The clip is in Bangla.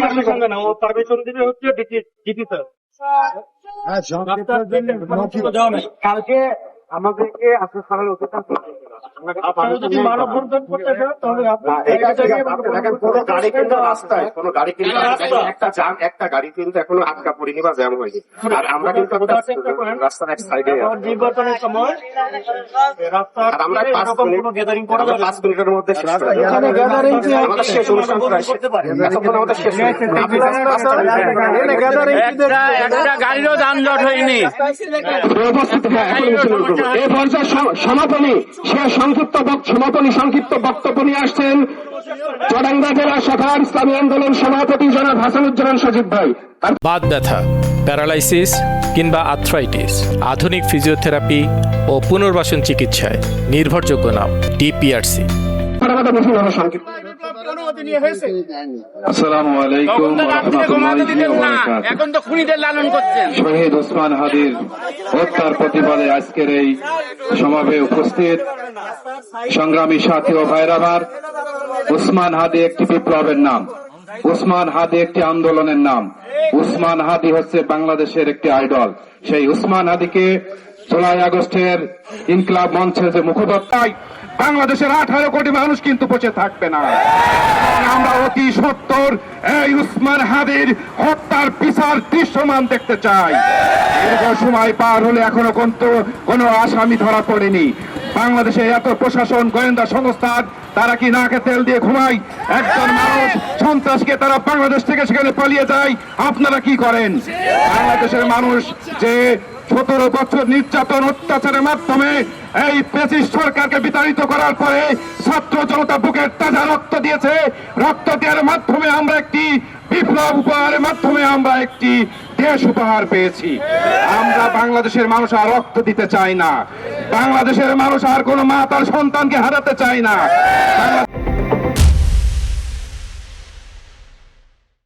পারমিশন দেন, আমার পারমিশন দিবে হচ্ছে ডিটি স্যার। কালকে আমাদেরকে আসলে সকালে অতিক্রম করতে হবে। আপনারা যদি মানববন্ধন করতে চান তাহলে কোনো গাড়ি কিন্তু রাস্তায় কোনো গাড়ি কিন্তু একটা গাড়ি কিন্তু এখনো আটকা পড়েনি বা জ্যাম হয়নি। আর আমরা কিন্তু রাস্তার এক সাইডে নির্বাচনের সময় রাস্তা আমরা 5 মিনিটের মধ্যে শেষ করে দেব। আমাদের শেষ অনুষ্ঠান প্রায় এতক্ষণ আমাদের শেষ একটা গাড়িরও যানজট হয়নি। এই পর্যায়ে সমাপনী সংক্ষিপ্ত বক্তব্য নিয়ে আসছেন চুয়াডাঙ্গা জেলা শাখার ইসলামী আন্দোলন সভাপতি জনাব হাসানুজ্জামান সজীব ভাই। বাত ব্যথা, প্যারালাইসিস কিংবা আর্থ্রাইটিস, আধুনিক ফিজিওথেরাপি ও পুনর্বাসন চিকিৎসায় নির্ভরযোগ্য নাম ডিপিআরসি। আসসালামু আলাইকুম ওয়া রাহমাতুল্লাহি ওয়া বারাকাতুহু। এখন তো খুনিদের লালন করছেন। শহীদ ওসমান হাদির হত্যার প্রতিবাদে আজকের এই সমাবেশে উপস্থিত সংগ্রামী সাথী ও ভাইরা আমার, ওসমান হাদি একটি বিপ্লবের নাম, ওসমান হাদি একটি আন্দোলনের নাম, ওসমান হাদি হচ্ছে বাংলাদেশের একটি আইডল। সেই ওসমান হাদিকে জুলাই আগস্টের ইনকিলাব মঞ্চের যে মুখপাত্র, বাংলাদেশের 18 কোটি মানুষ কিন্তু বসে থাকবে না। আমরা অতি সত্বর এই ওসমান হাদির হত্যার বিচার দৃশ্যমান দেখতে চাই। দীর্ঘ সময় পার হলে এখনো কোনো আসামি ধরা পড়েনি। বাংলাদেশে এত প্রশাসন, গোয়েন্দা সংস্থা, তারা কি নাকে তেল দিয়ে ঘুমায়? একজন মানুষ সন্ত্রাসকে তারা বাংলাদেশ থেকে সেখানে পালিয়ে যায়, আপনারা কি করেন? বাংলাদেশের মানুষ যে 17 বছর নির্যাতন অত্যাচারের মাধ্যমে এই ফ্যাসিস্ট সরকারকে বিতাড়িত করার পরে ছাত্র জনতা বুকের তাজা রক্ত দিয়েছে। রক্ত দেওয়ার মাধ্যমে আমরা একটি বিপ্লব উপহারের মাধ্যমে আমরা একটি দেশ উপহার পেয়েছি। আমরা বাংলাদেশের মানুষ আর রক্ত দিতে চাই না। বাংলাদেশের মানুষ আর কোনো মা তার সন্তানকে হারাতে চায় না।